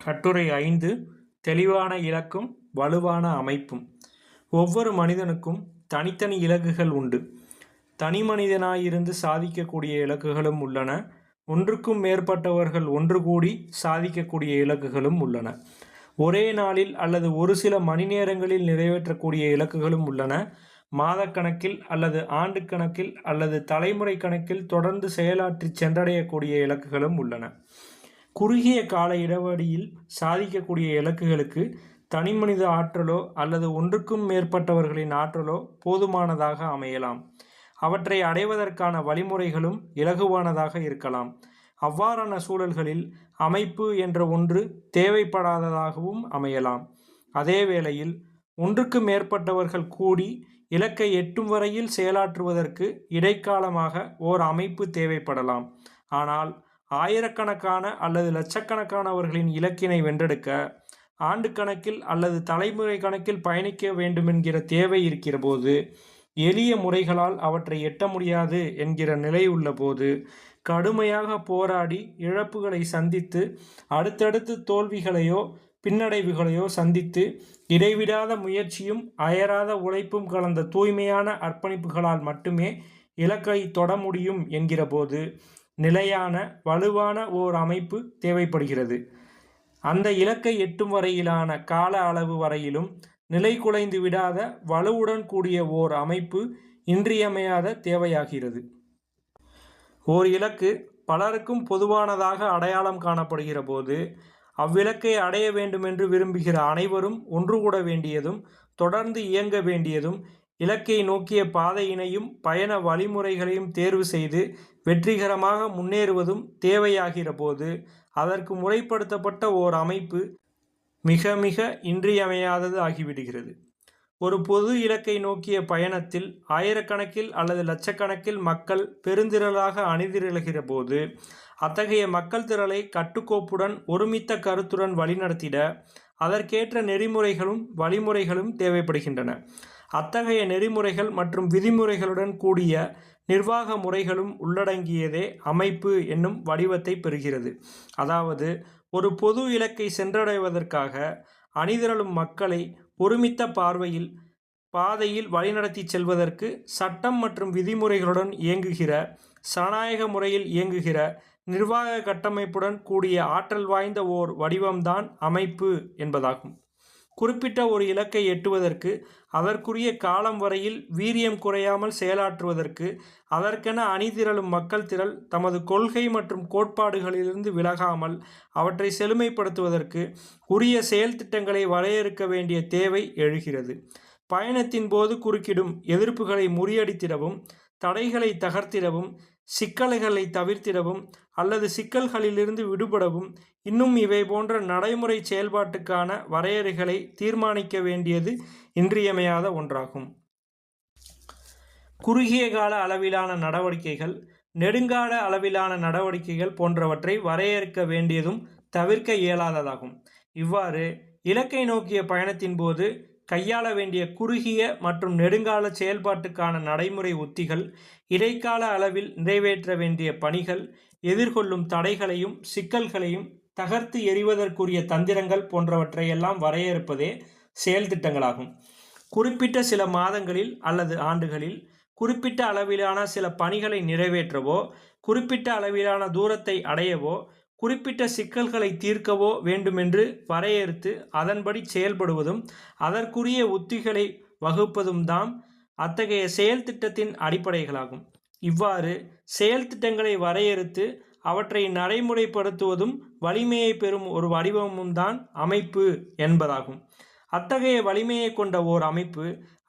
கட்டுரை 5. தெளிவான இலக்கும் வலுவான அமைப்பும். ஒவ்வொரு மனிதனுக்கும் தனித்தனி இலக்குகள் உண்டு. தனிமனிதனாயிருந்து சாதிக்கக்கூடிய இலக்குகளும் உள்ளன. ஒன்றுக்கும் மேற்பட்டவர்கள் ஒன்று கூடி சாதிக்கக்கூடிய இலக்குகளும் உள்ளன. ஒரே நாளில் அல்லது ஒரு சில மணி நேரங்களில் நிறைவேற்றக்கூடிய இலக்குகளும் உள்ளன. மாதக்கணக்கில் அல்லது ஆண்டு கணக்கில் அல்லது தலைமுறை கணக்கில் தொடர்ந்து செயலாற்றி சென்றடையக்கூடிய இலக்குகளும் உள்ளன. குறுகிய கால இடைவெளியில் சாதிக்கக்கூடிய இலக்குகளுக்கு தனிமனித ஆற்றலோ அல்லது ஒன்றுக்கும் மேற்பட்டவர்களின் ஆற்றலோ போதுமானதாக அமையலாம். அவற்றை அடைவதற்கான வழிமுறைகளும் இலகுவானதாக இருக்கலாம். அவ்வாறான சூழல்களில் அமைப்பு என்ற ஒன்று தேவைப்படாததாகவும் அமையலாம். அதே வேளையில் ஒன்றுக்கு மேற்பட்டவர்கள் கூடி இலக்கை எட்டும் வரையில் செயலாற்றுவதற்கு இடைக்காலமாக ஓர் அமைப்பு தேவைப்படலாம். ஆனால் ஆயிரக்கணக்கான அல்லது லட்சக்கணக்கானவர்களின் இலக்கினை வென்றெடுக்க ஆண்டு கணக்கில் அல்லது தலைமுறை கணக்கில் பயணிக்க வேண்டுமென்கிற தேவை இருக்கிற போது, எளிய முறைகளால் அவற்றை எட்ட முடியாது என்கிற நிலை உள்ள போது, கடுமையாக போராடி இழப்புகளை சந்தித்து அடுத்தடுத்து தோல்விகளையோ பின்னடைவுகளையோ சந்தித்து இடைவிடாத முயற்சியும் அயராத உழைப்பும் கலந்த தூய்மையான அர்ப்பணிப்புகளால் மட்டுமே இலக்கை தொட முடியும் என்கிற போது நிலையான வலுவான ஓர் அமைப்பு தேவைப்படுகிறது. அந்த இலக்கை எட்டும் வரையிலான கால அளவு வரையிலும் நிலை குலைந்து விடாத வலுவுடன் கூடிய ஓர் அமைப்பு இன்றியமையாத தேவையாகிறது. ஓர் இலக்கு பலருக்கும் பொதுவானதாக அடையாளம் காணப்படுகிற போது, அவ்விலக்கை அடைய வேண்டுமென்று விரும்புகிற அனைவரும் ஒன்று கூட வேண்டியதும் தொடர்ந்து இயங்க வேண்டியதும் இலக்கை நோக்கிய பாதையினையும் பயண வழிமுறைகளையும் தேர்வு செய்து வெற்றிகரமாக முன்னேறுவதும் தேவையாகிற போது, அதற்கு முறைப்படுத்தப்பட்ட ஓர் அமைப்பு மிக மிக இன்றியமையாதது ஆகிவிடுகிறது. ஒரு பொது இலக்கை நோக்கிய பயணத்தில் ஆயிரக்கணக்கில் அல்லது லட்சக்கணக்கில் மக்கள் பெருந்திரளாக அணிதிரளுகிற போது, அத்தகைய மக்கள் திரளை கட்டுக்கோப்புடன் ஒருமித்த கருத்துடன் வழிநடத்திட அதற்கேற்ற நெறிமுறைகளும் வழிமுறைகளும் தேவைப்படுகின்றன. அத்தகைய நெறிமுறைகள் மற்றும் விதிமுறைகளுடன் கூடிய நிர்வாக முறைகளும் உள்ளடங்கியதே அமைப்பு என்னும் வடிவத்தை பெறுகிறது. அதாவது, ஒரு பொது இலக்கை சென்றடைவதற்காக அணிதிரளும் மக்களை ஒருமித்த பாதையில் வழிநடத்தி செல்வதற்கு சட்டம் மற்றும் விதிமுறைகளுடன் இயங்குகிற, சனநாயக முறையில் இயங்குகிற நிர்வாக கட்டமைப்புடன் கூடிய ஆற்றல் வாய்ந்த ஓர் வடிவம்தான் அமைப்பு என்பதாகும். குறிப்பிட்ட ஒரு இலக்கை எட்டுவதற்கு அதற்குரிய காலம் வரையில் வீரியம் குறையாமல் செயலாற்றுவதற்கு அதற்கென அணிதிரளும் மக்கள் திரள் தமது கொள்கை மற்றும் கோட்பாடுகளிலிருந்து விலகாமல் அவற்றை செழுமைப்படுத்துவதற்கு உரிய செயல் திட்டங்களை வரையறுக்க வேண்டிய தேவை எழுகிறது. பயணத்தின் போது குறுக்கிடும் எதிர்ப்புகளை முறியடித்திடவும், தடைகளை தகர்த்திடவும், சிக்கல்களை தவிர்த்திடவும் அல்லது சிக்கல்களிலிருந்து விடுபடவும் இன்னும் இவை போன்ற நடைமுறை செயல்பாட்டுக்கான வரையறைகளை தீர்மானிக்க வேண்டியது இன்றியமையாத ஒன்றாகும். குறுகிய கால அளவிலான நடவடிக்கைகள், நெடுங்கால அளவிலான நடவடிக்கைகள் போன்றவற்றை வரையறுக்க வேண்டியதும் தவிர்க்க இயலாததாகும். இவ்வாறு இலக்கை நோக்கிய பயணத்தின் போது கையாள வேண்டிய குறுகிய மற்றும் நெடுங்கால செயல்பாட்டுக்கான நடைமுறை உத்திகள், இடைக்கால அளவில் நிறைவேற்ற வேண்டிய பணிகள், எதிர்கொள்ளும் தடைகளையும் சிக்கல்களையும் தகர்த்து எறிவதற்குரிய தந்திரங்கள் போன்றவற்றையெல்லாம் வரையறுப்பதே செயல் திட்டங்களாகும். குறிப்பிட்ட சில மாதங்களில் அல்லது ஆண்டுகளில் குறிப்பிட்ட அளவிலான சில பணிகளை நிறைவேற்றவோ, குறிப்பிட்ட அளவிலான தூரத்தை அடையவோ, குறிப்பிட்ட சிக்கல்களை தீர்க்கவோ வேண்டுமென்று வரையறுத்து அதன்படி செயல்படுவதும் அதற்குரிய உத்திகளை வகுப்பதும் தாம் அத்தகைய செயல் திட்டத்தின் அடிப்படைகளாகும். இவ்வாறு செயல் திட்டங்களை வரையறுத்து அவற்றை நடைமுறைப்படுத்துவதும் வலிமையை பெறும் ஒரு வடிவமும் தான் அமைப்பு என்பதாகும். அத்தகைய வலிமையை கொண்ட ஓர் அமைப்பு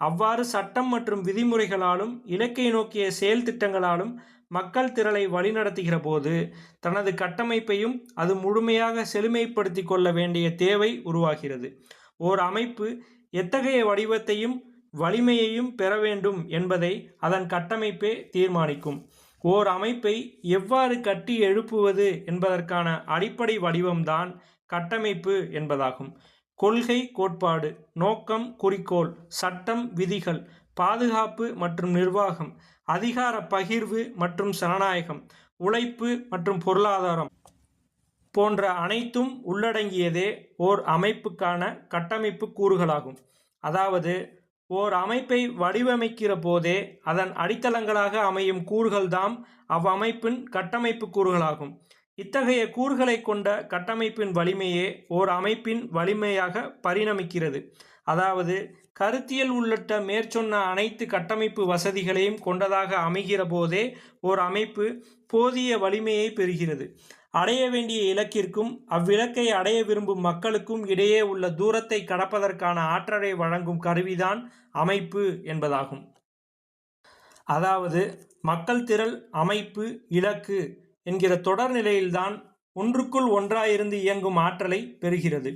அவ்வாறு சட்டம் மற்றும் விதிமுறைகளாலும் இலக்கை நோக்கிய செயல் திட்டங்களாலும் மக்கள் திரளை வழிநடத்துகிற போது தனது கட்டமைப்பையும் அது முழுமையாக செழுமைப்படுத்தி கொள்ள வேண்டிய தேவை உருவாகிறது. ஓர் அமைப்பு எத்தகைய வடிவத்தையும் வலிமையையும் பெற வேண்டும் என்பதை அதன் கட்டமைப்பே தீர்மானிக்கும். ஓர் அமைப்பை எவ்வாறு கட்டி எழுப்புவது என்பதற்கான அடிப்படை வடிவம்தான் கட்டமைப்பு என்பதாகும். கொள்கை கோட்பாடு, நோக்கம் குறிக்கோள், சட்டம் விதிகள், பாதுகாப்பு மற்றும் நிர்வாகம், அதிகார பகிர்வு மற்றும் சனநாயகம், உழைப்பு மற்றும் பொருளாதாரம் போன்ற அனைத்தும் உள்ளடங்கியதே ஓர் அமைப்புக்கான கட்டமைப்பு கூறுகளாகும். அதாவது ஓர் அமைப்பை வடிவமைக்கிற போதே அதன் அடித்தளங்களாக அமையும் கூறுகள்தாம் அவ்வமைப்பின் கட்டமைப்பு கூறுகளாகும். இத்தகைய கூறுகளை கொண்ட கட்டமைப்பின் வலிமையே ஓர் அமைப்பின் வலிமையாக பரிணமிக்கிறது. அதாவது கருத்தியல் உள்ளிட்ட மேற்சொன்ன அனைத்து கட்டமைப்பு வசதிகளையும் கொண்டதாக அமைகிற போதே ஓர் அமைப்பு போதிய வலிமையை பெறுகிறது. அடைய வேண்டிய இலக்கிற்கும் அவ்விலக்கை அடைய விரும்பும் மக்களுக்கும் இடையே உள்ள தூரத்தை கடப்பதற்கான ஆற்றலை வழங்கும் கருவிதான் அமைப்பு என்பதாகும். அதாவது மக்கள் திரள், அமைப்பு, இலக்கு என்கிற தொடர் நிலையில்தான் ஒன்றுக்குள் ஒன்றாயிருந்து இயங்கும் ஆற்றலை பெறுகிறது.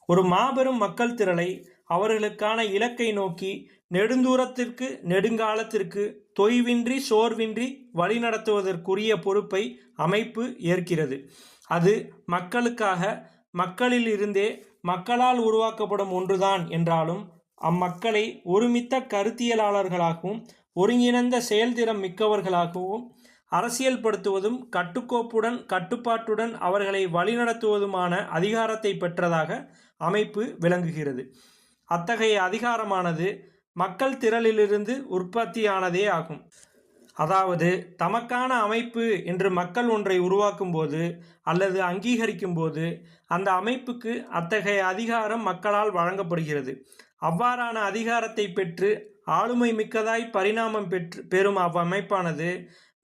ஒரு மாபெரும் மக்கள் திரளை அவர்களுக்கான இலக்கை நோக்கி நெடுந்தூரத்திற்கு நெடுங்காலத்திற்கு தொய்வின்றி சோர்வின்றி வழிநடத்துவதற்குரிய பொறுப்பை அமைப்பு ஏற்கிறது. அது மக்களுக்காக, மக்களில் இருந்தே மக்களால் உருவாக்கப்படும் ஒன்றுதான் என்றாலும் அம்மக்களை ஒருமித்த கருத்தியலாளர்களாகவும் ஒருங்கிணைந்த செயல்திறம் மிக்கவர்களாகவும் அரசியல்படுத்துவதும் கட்டுக்கோப்புடன் கட்டுப்பாட்டுடன் அவர்களை வழிநடத்துவதுமான அதிகாரத்தை பெற்றதாக அமைப்பு விளங்குகிறது. அத்தகைய அதிகாரமானது மக்கள் திரளிலிருந்து உற்பத்தியானதே ஆகும். அதாவது தமக்கான அமைப்பு என்று மக்கள் ஒன்றை உருவாக்கும் போது அல்லது அங்கீகரிக்கும் போது அந்த அமைப்புக்கு அத்தகைய அதிகாரம் மக்களால் வழங்கப்படுகிறது. அவ்வாறான அதிகாரத்தை பெற்று ஆளுமை மிக்கதாய் பரிணாமம் பெறும் அவ்வமைப்பானது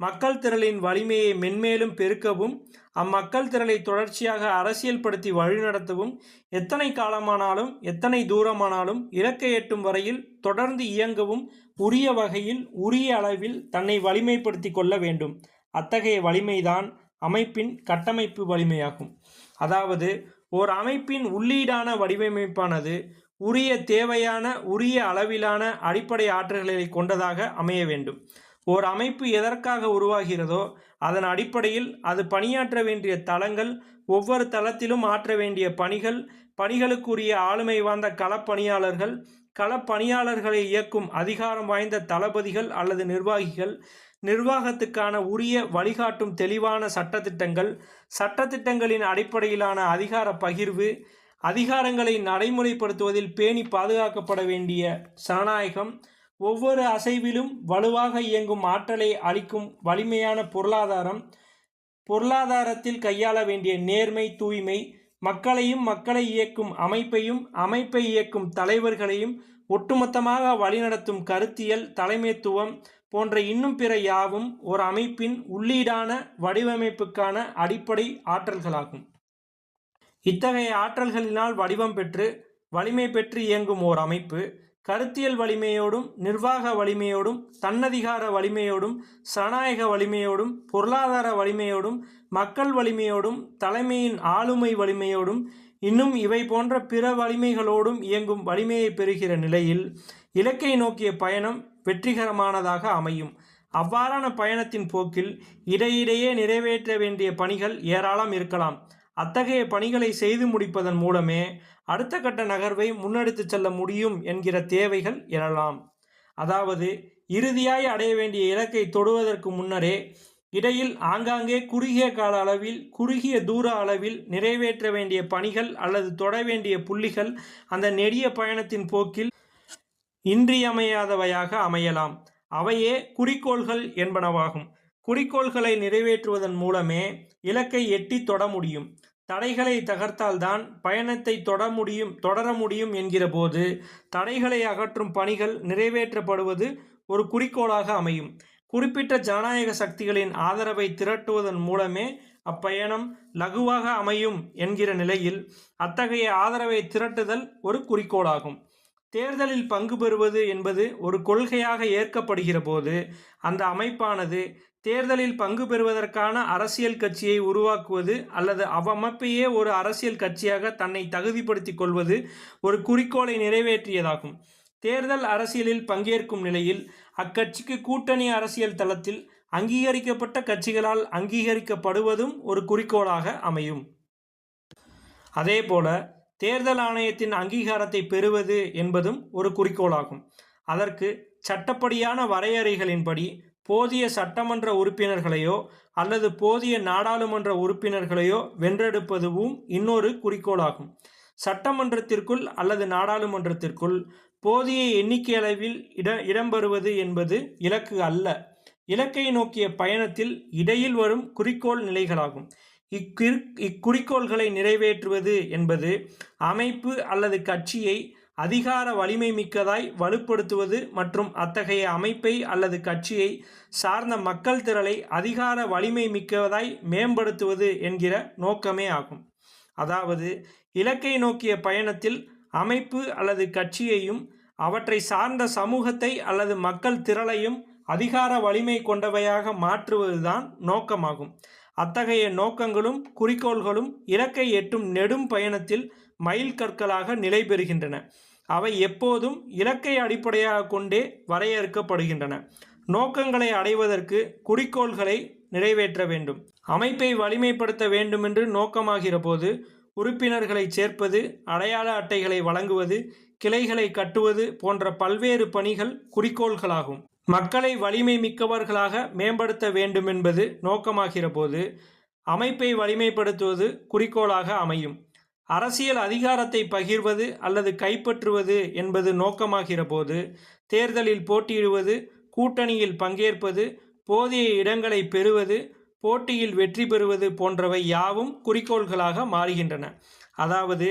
மக்கள் திரளின் வலிமையை மென்மேலும் பெருக்கவும் அம்மக்கள் திரளை தொடர்ச்சியாக அரசியல்படுத்தி வழிநடத்தவும் எத்தனை காலமானாலும் எத்தனை தூரமானாலும் இலக்கை எட்டும் வரையில் தொடர்ந்து இயங்கவும் உரிய வகையில் உரிய அளவில் தன்னை வலிமைப்படுத்தி கொள்ள வேண்டும். அத்தகைய வலிமைதான் அமைப்பின் கட்டமைப்பு வலிமையாகும். அதாவது ஓர் அமைப்பின் உள்ளீடான வடிவமைப்பானது உரிய தேவையான உரிய அளவிலான அடிப்படை ஆற்றல்களை கொண்டதாக அமைய வேண்டும். ஓர் அமைப்பு எதற்காக உருவாகிறதோ அதன் அடிப்படையில் அது பணியாற்ற வேண்டிய தளங்கள், ஒவ்வொரு தளத்திலும் ஆற்ற வேண்டிய பணிகள், பணிகளுக்குரிய ஆளுமை வாய்ந்த களப்பணியாளர்கள், களப்பணியாளர்களை இயக்கும் அதிகாரம் வாய்ந்த தளபதிகள் அல்லது நிர்வாகிகள், நிர்வாகத்துக்கான உரிய வழிகாட்டும் தெளிவான சட்டத்திட்டங்கள், சட்டத்திட்டங்களின் அடிப்படையிலான அதிகார பகிர்வு, அதிகாரங்களை நடைமுறைப்படுத்துவதில் பேணி பாதுகாக்கப்பட வேண்டிய சனநாயகம், ஒவ்வொரு அசைவிலும் வலுவாக இயங்கும் ஆற்றலை அளிக்கும் வலிமையான பொருளாதாரம், பொருளாதாரத்தில் கையாள வேண்டிய நேர்மை, தூய்மை, மக்களையும் மக்களை இயக்கும் அமைப்பையும் அமைப்பை இயக்கும் தலைவர்களையும் ஒட்டுமொத்தமாக வழிநடத்தும் கருத்தியல் தலைமைத்துவம் போன்ற இன்னும் பிற யாவும் ஒரு அமைப்பின் உள்ளீடான வடிவமைப்புக்கான அடிப்படை ஆற்றல்களாகும். இத்தகைய ஆற்றல்களினால் வடிவம் பெற்று வலிமை பெற்று இயங்கும் ஓர் அமைப்பு கருத்தியல் வலிமையோடும் நிர்வாக வலிமையோடும் தன்னதிகார வலிமையோடும் சனநாயக வலிமையோடும் பொருளாதார வலிமையோடும் மக்கள் வலிமையோடும் தலைமையின் ஆளுமை வலிமையோடும் இன்னும் இவை போன்ற பிற வலிமைகளோடும் இயங்கும் வலிமையை பெறுகிற நிலையில் இலக்கை நோக்கிய பயணம் வெற்றிகரமானதாக அமையும். அவ்வாறான பயணத்தின் போக்கில் இடையிடையே நிறைவேற்ற வேண்டிய பணிகள் ஏராளம் இருக்கலாம். அத்தகைய பணிகளை செய்து முடிப்பதன் மூலமே அடுத்த கட்ட நகர்வை முன்னெடுத்து செல்ல முடியும் என்கிற தேவைகள் எழலாம். அதாவது இறுதியாய் அடைய வேண்டிய இலக்கை தொடுவதற்கு முன்னரே இடையில் ஆங்காங்கே குறுகிய கால அளவில் குறுகிய தூர அளவில் நிறைவேற்ற வேண்டிய பணிகள் அல்லது தொட வேண்டிய புள்ளிகள் அந்த நெடிய பயணத்தின் போக்கில் இன்றியமையாதவையாக அமையலாம். அவையே குறிக்கோள்கள் என்பனவாகும். குறிக்கோள்களை நிறைவேற்றுவதன் மூலமே இலக்கை எட்டி தொட முடியும். தடைகளை தகர்த்தால்தான் பயணத்தை தொடர முடியும் என்கிற போது தடைகளை அகற்றும் பணிகள் நிறைவேற்றப்படுவது ஒரு குறிக்கோளாக அமையும். குறிப்பிட்ட ஜனநாயக சக்திகளின் ஆதரவை திரட்டுவதன் மூலமே அப்பயணம் லகுவாக அமையும் என்கிற நிலையில் அத்தகைய ஆதரவை திரட்டுதல் ஒரு குறிக்கோளாகும். தேர்தலில் பங்கு பெறுவது என்பது ஒரு கொள்கையாக ஏற்கப்படுகிற போது அந்த அமைப்பானது தேர்தலில் பங்கு பெறுவதற்கான அரசியல் கட்சியை உருவாக்குவது அல்லது அவ்வமைப்பையே ஒரு அரசியல் கட்சியாக தன்னை தகுதிப்படுத்திக் கொள்வது ஒரு குறிக்கோளை நிறைவேற்றியதாகும். தேர்தல் அரசியலில் பங்கேற்கும் நிலையில் அக்கட்சிக்கு கூட்டணி அரசியல் தளத்தில் அங்கீகரிக்கப்பட்ட கட்சிகளால் அங்கீகரிக்கப்படுவதும் ஒரு குறிக்கோளாக அமையும். அதேபோல தேர்தல் ஆணையத்தின் அங்கீகாரத்தை பெறுவது என்பதும் ஒரு குறிக்கோளாகும். அதற்கு சட்டப்படியான வரையறைகளின்படி போதிய சட்டமன்ற உறுப்பினர்களையோ அல்லது போதிய நாடாளுமன்ற உறுப்பினர்களையோ வென்றெடுப்பதுவும் இன்னொரு குறிக்கோளாகும். சட்டமன்றத்திற்குள் அல்லது நாடாளுமன்றத்திற்குள் போதிய எண்ணிக்கையளவில் இடம்பெறுவது என்பது இலக்கு அல்ல. இலக்கை நோக்கிய பயணத்தில் இடையில் வரும் குறிக்கோள் நிலைகளாகும். இக்குறிக்கோள்களை நிறைவேற்றுவது என்பது அமைப்பு அல்லது கட்சியை அதிகார வலிமை மிக்கதாய் வலுப்படுத்துவது மற்றும் அத்தகைய அமைப்பை அல்லது கட்சியை சார்ந்த மக்கள் திரளை அதிகார வலிமை மிக்கதாய் மேம்படுத்துவது என்கிற நோக்கமே ஆகும். அதாவது இலக்கை நோக்கிய பயணத்தில் அமைப்பு அல்லது கட்சியையும் அவற்றை சார்ந்த சமூகத்தை அல்லது மக்கள் திரளையும் அதிகார வலிமை கொண்டவையாக மாற்றுவதுதான் நோக்கமாகும். அத்தகைய நோக்கங்களும் குறிக்கோள்களும் இலக்கை எட்டும் நெடும் பயணத்தில் மைல் கற்களாக நிலை பெறுகின்றன. அவை எப்போதும் இலக்கை அடிப்படையாக கொண்டே வரையறுக்கப்படுகின்றன. நோக்கங்களை அடைவதற்கு குறிக்கோள்களை நிறைவேற்ற வேண்டும். அமைப்பை வலிமைப்படுத்த வேண்டுமென்று நோக்கமாகிற போது உறுப்பினர்களை சேர்ப்பது, அடையாள அட்டைகளை வழங்குவது, கிளைகளை கட்டுவது போன்ற பல்வேறு பணிகள் குறிக்கோள்களாகும். மக்களை வலிமை மிக்கவர்களாக மேம்படுத்த வேண்டுமென்பது நோக்கமாகிற போது அமைப்பை வலிமைப்படுத்துவது குறிக்கோளாக அமையும். அரசியல் அதிகாரத்தை பகிர்வது அல்லது கைப்பற்றுவது என்பது நோக்கமாகிற போது தேர்தலில் போட்டியிடுவது, கூட்டணியில் பங்கேற்பது, போதிய இடங்களை பெறுவது, போட்டியில் வெற்றி பெறுவது போன்றவை யாவும் குறிக்கோள்களாக மாறுகின்றன. அதாவது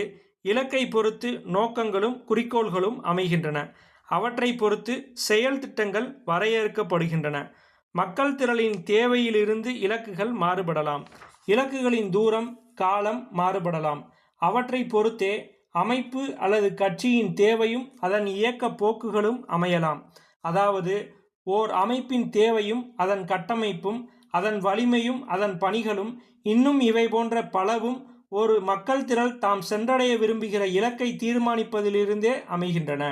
இலக்கை பொறுத்து நோக்கங்களும் குறிக்கோள்களும் அமைகின்றன. அவற்றை பொறுத்து செயல் திட்டங்கள் வரையறுக்கப்படுகின்றன. மக்கள் திரளின் தேவையிலிருந்து இலக்குகள் மாறுபடலாம். இலக்குகளின் தூரம், காலம் மாறுபடலாம். அவற்றை பொறுத்தே அமைப்பு அல்லது கட்சியின் தேவையும் அதன் இயக்க போக்குகளும் அமையலாம். அதாவது ஓர் அமைப்பின் தேவையும் அதன் கட்டமைப்பும் அதன் வலிமையும் அதன் பணிகளும் இன்னும் இவை போன்ற பலவும் ஒரு மக்கள் திரள் தாம் சென்றடைய விரும்புகிற இலக்கை தீர்மானிப்பதிலிருந்தே அமைகின்றன.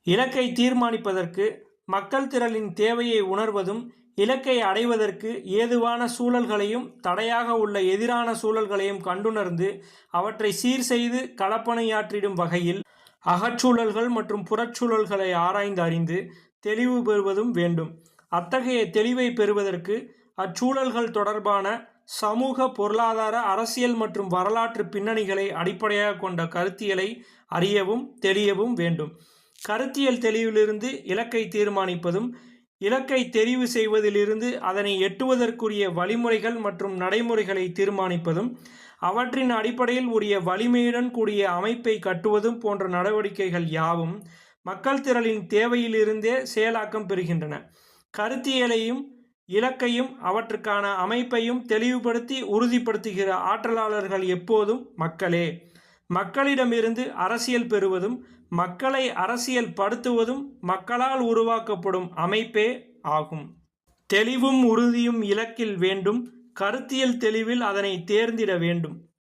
இலக்கை தீர்மானிப்பதற்கு மக்கள் திரளின் தேவையை உணர்வதும் இலக்கை அடைவதற்கு ஏதுவான சூழல்களையும் தடையாக உள்ள எதிரான சூழல்களையும் கண்டுணர்ந்து அவற்றை சீர் செய்து களப்பணியாற்றிடும் வகையில் அகச்சூழல்கள் மற்றும் புறச்சூழல்களை ஆராய்ந்து அறிந்து தெளிவு பெறுவதும் வேண்டும். அத்தகைய தெளிவை பெறுவதற்கு அச்சூழல்கள் தொடர்பான சமூக, பொருளாதார, அரசியல் மற்றும் வரலாற்று பின்னணிகளை அடிப்படையாக கொண்ட கருத்தியலை அறியவும் தெளியவும் வேண்டும். கருத்தியல் தெளிவிலிருந்து இலக்கை தீர்மானிப்பதும் இலக்கை தெரிவு செய்வதிலிருந்து அதனை எட்டுவதற்குரிய வழிமுறைகள் மற்றும் நடைமுறைகளை தீர்மானிப்பதும் அவற்றின் அடிப்படையில் உரிய வலிமையுடன் கூடிய அமைப்பை கட்டுவதும் போன்ற நடவடிக்கைகள் யாவும் மக்கள் திரளின் தேவையிலிருந்தே செயலாக்கம் பெறுகின்றன. கருத்தியலையும் இலக்கையும் அவற்றுக்கான அமைப்பையும் தெளிவுபடுத்தி உறுதிப்படுத்துகிற ஆற்றலாளர்கள் எப்போதும் மக்களே. மக்களிடமிருந்து அரசியல் பெறுவதும் மக்களை அரசியல் படுத்துவதும் மக்களால் உருவாக்கப்படும் அமைப்பே ஆகும். தெளிவும் உறுதியும் இலக்கில் வேண்டும். கருத்தியல் தெளிவில் அதனை தேர்ந்திட வேண்டும்.